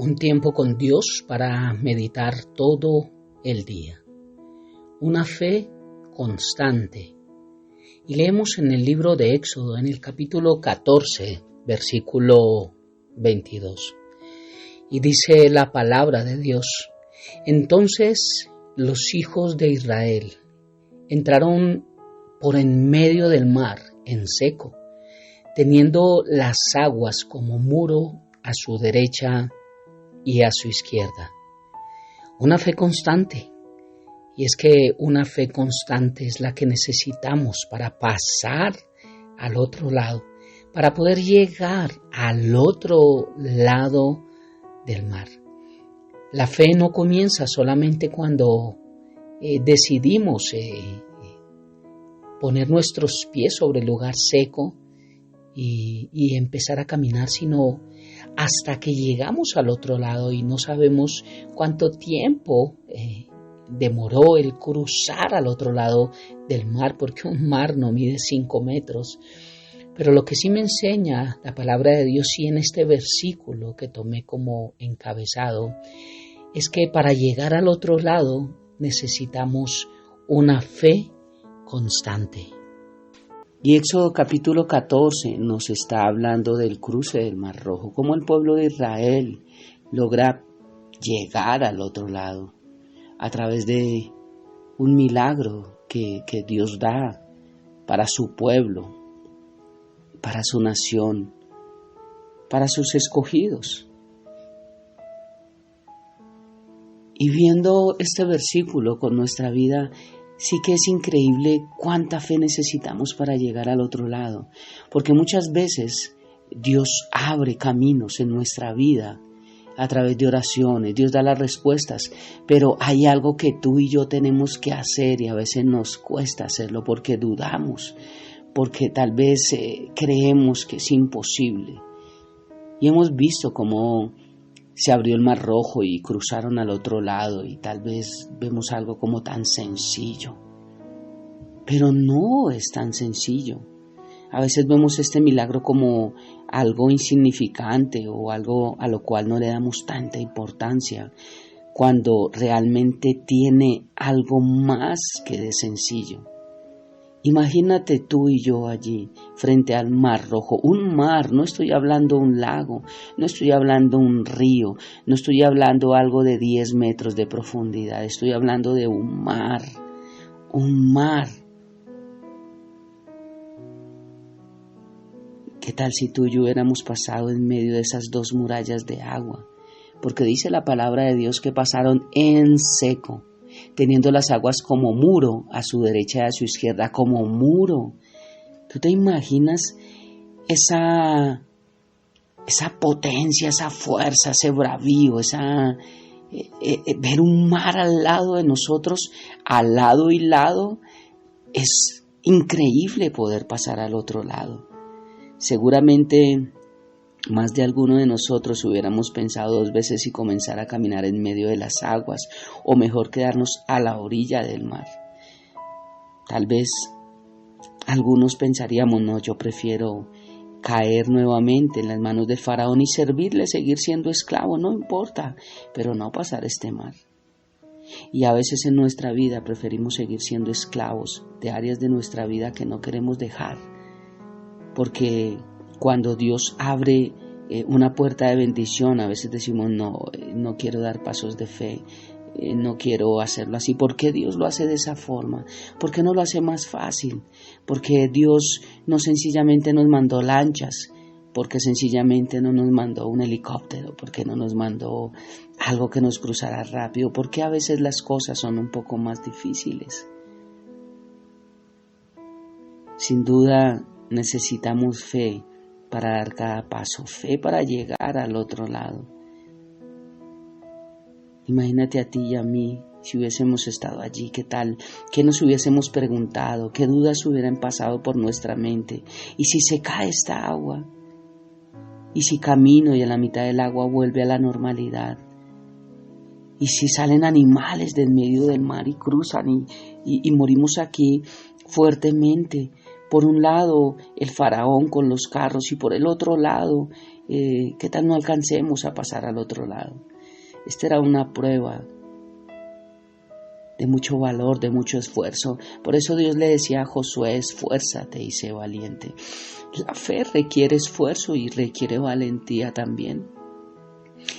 Un tiempo con Dios para meditar todo el día. Una fe constante. Y leemos en el libro de Éxodo, en el capítulo 14, versículo 22. Y dice la palabra de Dios: entonces los hijos de Israel entraron por en medio del mar en seco, teniendo las aguas como muro a su derecha y a su izquierda. Una fe constante. Y es que una fe constante es la que necesitamos para pasar al otro lado, para poder llegar al otro lado del mar. La fe no comienza solamente cuando decidimos poner nuestros pies sobre el lugar seco y empezar a caminar, sino hasta que llegamos al otro lado y no sabemos cuánto tiempo demoró el cruzar al otro lado del mar, porque un mar no mide 5 metros. Pero lo que sí me enseña la palabra de Dios, y en este versículo que tomé como encabezado, es que para llegar al otro lado necesitamos una fe constante. Y Éxodo capítulo 14 nos está hablando del cruce del Mar Rojo, cómo el pueblo de Israel logra llegar al otro lado a través de un milagro que Dios da para su pueblo, para su nación, para sus escogidos. Y viendo este versículo con nuestra vida, sí que es increíble cuánta fe necesitamos para llegar al otro lado, porque muchas veces Dios abre caminos en nuestra vida a través de oraciones, Dios da las respuestas, pero hay algo que tú y yo tenemos que hacer y a veces nos cuesta hacerlo porque dudamos, porque tal vez creemos que es imposible. Y hemos visto cómo se abrió el Mar Rojo y cruzaron al otro lado y tal vez vemos algo como tan sencillo, pero no es tan sencillo. A veces vemos este milagro como algo insignificante o algo a lo cual no le damos tanta importancia, cuando realmente tiene algo más que de sencillo. Imagínate tú y yo allí, frente al Mar Rojo, un mar, no estoy hablando un lago, no estoy hablando un río, no estoy hablando algo de 10 metros de profundidad, estoy hablando de un mar. ¿Qué tal si tú y yo hubiéramos pasado en medio de esas 2 murallas de agua? Porque dice la palabra de Dios que pasaron en seco, teniendo las aguas como muro a su derecha y a su izquierda, como muro. ¿Tú te imaginas esa potencia, esa fuerza, ese bravío, ver un mar al lado de nosotros, al lado y lado? Es increíble poder pasar al otro lado. Seguramente más de alguno de nosotros hubiéramos pensado 2 veces si comenzar a caminar en medio de las aguas, o mejor quedarnos a la orilla del mar. Tal vez algunos pensaríamos: no, yo prefiero caer nuevamente en las manos del faraón y servirle, seguir siendo esclavo, no importa, pero no pasar este mar. Y a veces en nuestra vida preferimos seguir siendo esclavos de áreas de nuestra vida que no queremos dejar, porque cuando Dios abre una puerta de bendición, a veces decimos: no quiero dar pasos de fe, no quiero hacerlo así. ¿Por qué Dios lo hace de esa forma? ¿Por qué no lo hace más fácil? Porque Dios no sencillamente nos mandó lanchas, porque sencillamente no nos mandó un helicóptero, porque no nos mandó algo que nos cruzara rápido, porque a veces las cosas son un poco más difíciles. Sin duda necesitamos fe para dar cada paso, fe para llegar al otro lado. Imagínate a ti y a mí, si hubiésemos estado allí, ¿qué tal? ¿Qué nos hubiésemos preguntado? ¿Qué dudas hubieran pasado por nuestra mente? ¿Y si se cae esta agua? ¿Y si camino y a la mitad del agua vuelve a la normalidad? ¿Y si salen animales del medio del mar y cruzan y morimos aquí fuertemente? por un lado el faraón con los carros y por el otro lado, ¿qué tal no alcancemos a pasar al otro lado? Esta era una prueba de mucho valor, de mucho esfuerzo. Por eso Dios le decía a Josué: esfuérzate y sé valiente. La fe requiere esfuerzo y requiere valentía también.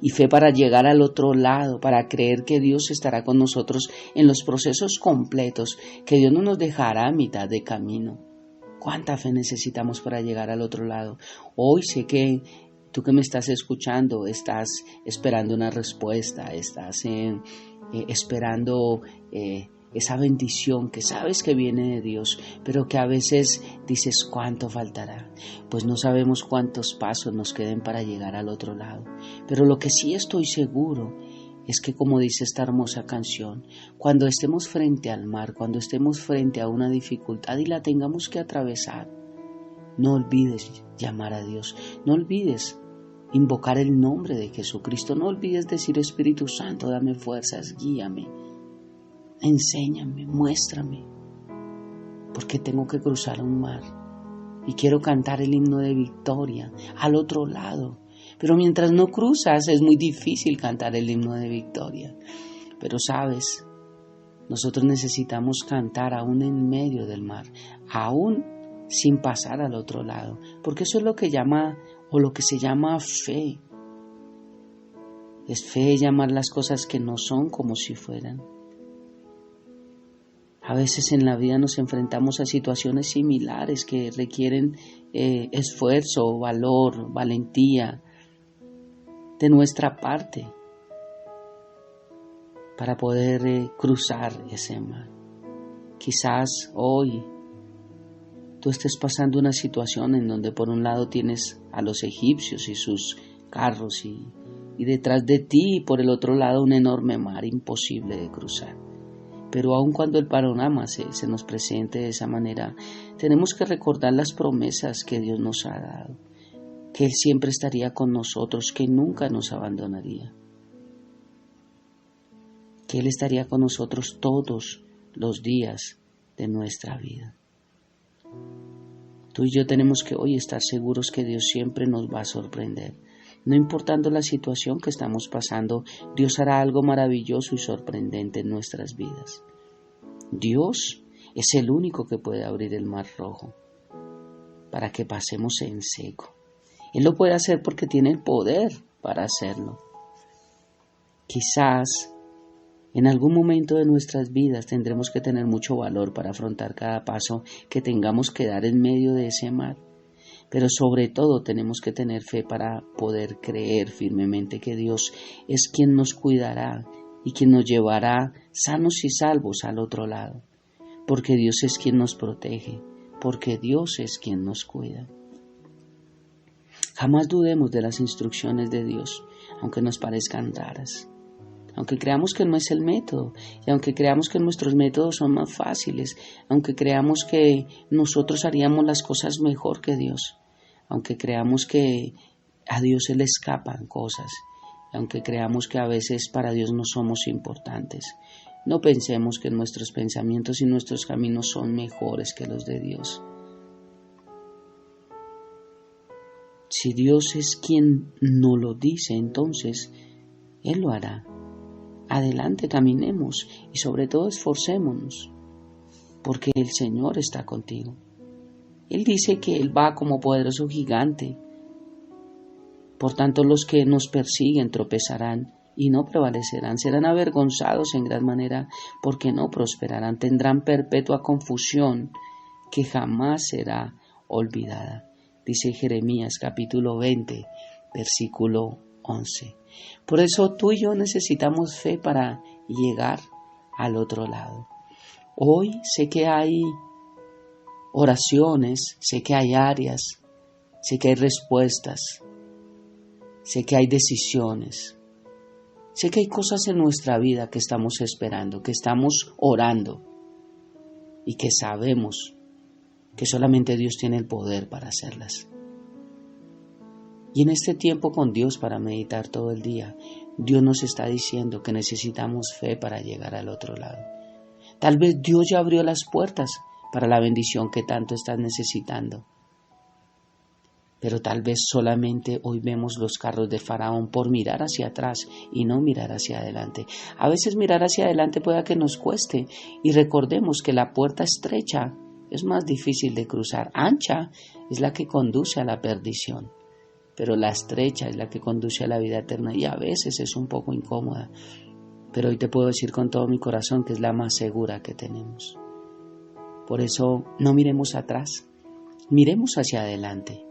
Y fe para llegar al otro lado, para creer que Dios estará con nosotros en los procesos completos, que Dios no nos dejará a mitad de camino. ¿Cuánta fe necesitamos para llegar al otro lado? Hoy sé que tú que me estás escuchando estás esperando una respuesta, estás esperando esa bendición que sabes que viene de Dios, pero que a veces dices: ¿cuánto faltará? Pues no sabemos cuántos pasos nos queden para llegar al otro lado. Pero lo que sí estoy seguro es que, como dice esta hermosa canción, cuando estemos frente al mar, cuando estemos frente a una dificultad y la tengamos que atravesar, no olvides llamar a Dios, no olvides invocar el nombre de Jesucristo, no olvides decir: Espíritu Santo, dame fuerzas, guíame, enséñame, muéstrame, porque tengo que cruzar un mar y quiero cantar el himno de victoria al otro lado. Pero mientras no cruzas es muy difícil cantar el himno de victoria. Pero sabes, nosotros necesitamos cantar aún en medio del mar, aún sin pasar al otro lado, porque eso es lo que se llama fe. Es fe llamar las cosas que no son como si fueran. A veces en la vida nos enfrentamos a situaciones similares que requieren esfuerzo, valor, valentía de nuestra parte para poder cruzar ese mar. Quizás hoy tú estés pasando una situación en donde por un lado tienes a los egipcios y sus carros y detrás de ti, y por el otro lado, un enorme mar imposible de cruzar. Pero aun cuando el panorama se nos presente de esa manera, tenemos que recordar las promesas que Dios nos ha dado, que Él siempre estaría con nosotros, que nunca nos abandonaría, que Él estaría con nosotros todos los días de nuestra vida. Tú y yo tenemos que hoy estar seguros que Dios siempre nos va a sorprender. No importando la situación que estamos pasando, Dios hará algo maravilloso y sorprendente en nuestras vidas. Dios es el único que puede abrir el mar rojo para que pasemos en seco. Él lo puede hacer porque tiene el poder para hacerlo. Quizás en algún momento de nuestras vidas tendremos que tener mucho valor para afrontar cada paso que tengamos que dar en medio de ese mar. Pero sobre todo tenemos que tener fe para poder creer firmemente que Dios es quien nos cuidará y quien nos llevará sanos y salvos al otro lado. Porque Dios es quien nos protege, porque Dios es quien nos cuida. Jamás dudemos de las instrucciones de Dios, aunque nos parezcan raras. Aunque creamos que no es el método, y aunque creamos que nuestros métodos son más fáciles, aunque creamos que nosotros haríamos las cosas mejor que Dios, aunque creamos que a Dios se le escapan cosas, aunque creamos que a veces para Dios no somos importantes, no pensemos que nuestros pensamientos y nuestros caminos son mejores que los de Dios. Si Dios es quien nos lo dice, entonces Él lo hará. Adelante, caminemos y sobre todo esforcémonos, porque el Señor está contigo. Él dice que Él va como poderoso gigante. Por tanto, los que nos persiguen tropezarán y no prevalecerán, serán avergonzados en gran manera porque no prosperarán, tendrán perpetua confusión que jamás será olvidada. Dice Jeremías capítulo 20, versículo 11. Por eso tú y yo necesitamos fe para llegar al otro lado. Hoy sé que hay oraciones, sé que hay áreas, sé que hay respuestas, sé que hay decisiones, sé que hay cosas en nuestra vida que estamos esperando, que estamos orando y que sabemos que solamente Dios tiene el poder para hacerlas. Y en este tiempo con Dios para meditar todo el día, Dios nos está diciendo que necesitamos fe para llegar al otro lado. Tal vez Dios ya abrió las puertas, para la bendición que tanto estás necesitando. Pero tal vez solamente hoy vemos los carros de Faraón por mirar hacia atrás y no mirar hacia adelante. A veces mirar hacia adelante puede que nos cueste y recordemos que la puerta estrecha es más difícil de cruzar. Ancha es la que conduce a la perdición, pero la estrecha es la que conduce a la vida eterna y a veces es un poco incómoda. Pero hoy te puedo decir con todo mi corazón que es la más segura que tenemos. Por eso no miremos atrás, miremos hacia adelante.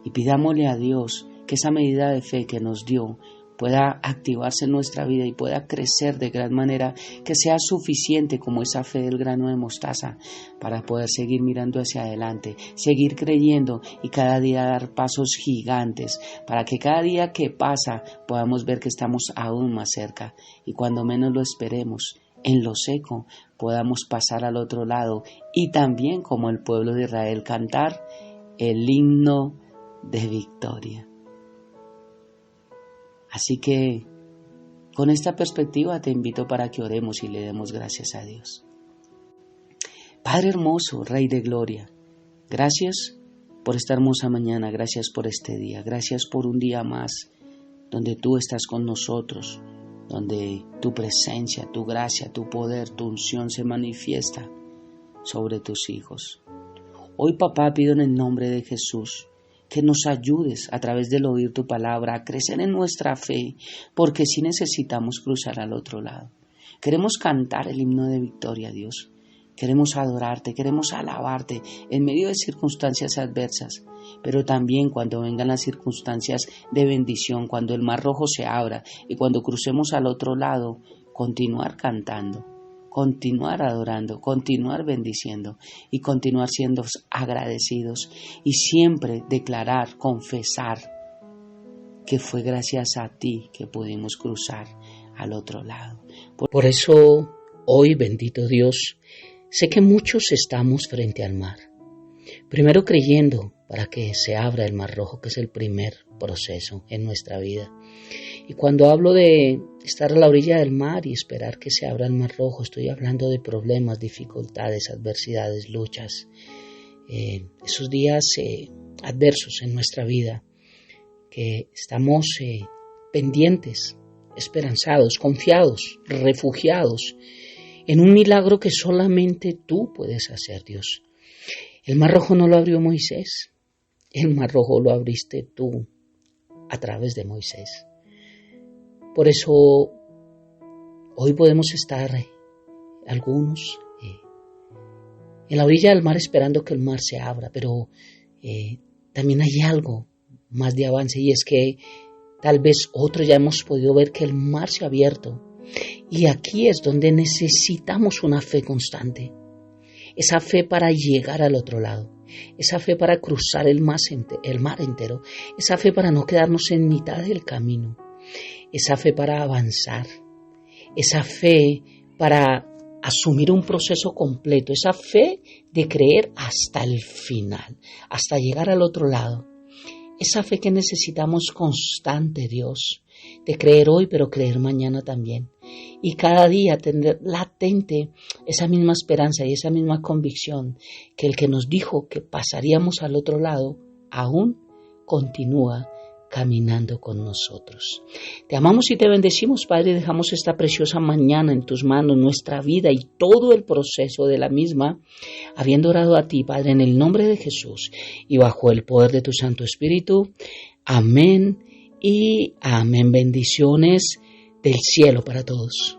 Y pidámosle a Dios que esa medida de fe que nos dio pueda activarse en nuestra vida y pueda crecer de gran manera, que sea suficiente como esa fe del grano de mostaza para poder seguir mirando hacia adelante, seguir creyendo y cada día dar pasos gigantes, para que cada día que pasa podamos ver que estamos aún más cerca y cuando menos lo esperemos, en lo seco, podamos pasar al otro lado y también como el pueblo de Israel cantar el himno de victoria. Así que con esta perspectiva te invito para que oremos y le demos gracias a Dios. Padre hermoso, Rey de gloria, gracias por esta hermosa mañana, gracias por este día, gracias por un día más donde tú estás con nosotros, donde tu presencia, tu gracia, tu poder, tu unción se manifiesta sobre tus hijos. Hoy, papá, pido en el nombre de Jesús que nos ayudes a través del oír tu palabra a crecer en nuestra fe, porque sí necesitamos cruzar al otro lado. Queremos cantar el himno de victoria, Dios. Queremos adorarte, queremos alabarte en medio de circunstancias adversas, pero también cuando vengan las circunstancias de bendición, cuando el mar rojo se abra y cuando crucemos al otro lado, continuar cantando, continuar adorando, continuar bendiciendo y continuar siendo agradecidos y siempre declarar, confesar que fue gracias a ti que pudimos cruzar al otro lado. Por eso hoy, bendito Dios, sé que muchos estamos frente al mar, primero creyendo para que se abra el mar rojo, que es el primer proceso en nuestra vida. Y cuando hablo de estar a la orilla del mar y esperar que se abra el mar rojo, estoy hablando de problemas, dificultades, adversidades, luchas, esos días adversos en nuestra vida, que estamos pendientes, esperanzados, confiados, refugiados en un milagro que solamente tú puedes hacer, Dios. El mar rojo no lo abrió Moisés, el mar rojo lo abriste tú a través de Moisés. Por eso hoy podemos estar algunos en la orilla del mar esperando que el mar se abra, pero también hay algo más de avance y es que tal vez otros ya hemos podido ver que el mar se ha abierto y aquí es donde necesitamos una fe constante, esa fe para llegar al otro lado, esa fe para cruzar el mar entero, esa fe para no quedarnos en mitad del camino, esa fe para avanzar, esa fe para asumir un proceso completo, esa fe de creer hasta el final, hasta llegar al otro lado, esa fe que necesitamos constante, Dios, de creer hoy pero creer mañana también, y cada día tener latente esa misma esperanza y esa misma convicción que el que nos dijo que pasaríamos al otro lado aún continúa caminando con nosotros. Te amamos y te bendecimos, Padre, dejamos esta preciosa mañana en tus manos, nuestra vida y todo el proceso de la misma, habiendo orado a ti, Padre, en el nombre de Jesús y bajo el poder de tu Santo Espíritu. Amén y amén. Bendiciones del cielo para todos.